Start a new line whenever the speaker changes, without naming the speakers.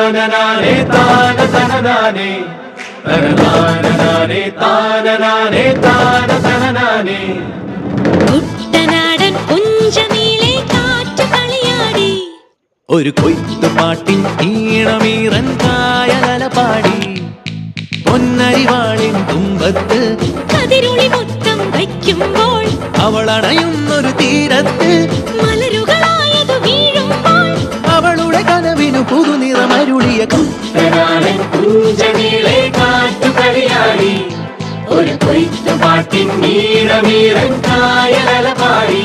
തനനാനേ താന തനനാനേ തനനാനേ താനനാനേ താന തനനാനേ.
കുട്ടനാടൻ പുഞ്ചമീളെ കാറ്റു കളിയാടി,
ഒരു കൊയ്ത്തുപാട്ടിൻ ഈണമീറൻ കായലല പാടി, പൊന്നരിവാളിൻ തുമ്പത്ത്
കതിരുളി മൊത്തം വയ്ക്കുമ്പോൾ
അവളണയുന്നൊരു തീരത്ത്
മലരുകളായത് വീഴുമ്പോൾ
അവളുടെ കനവിനു പുതുനിറമരുളിയ
കുട്ടനാടൻ പുഞ്ചമീളെ കാറ്റു കളിയാടി, ഒരു കൊയ്ത്തുപാട്ടിൻ ഈണമീറൻ കായലല പാടി.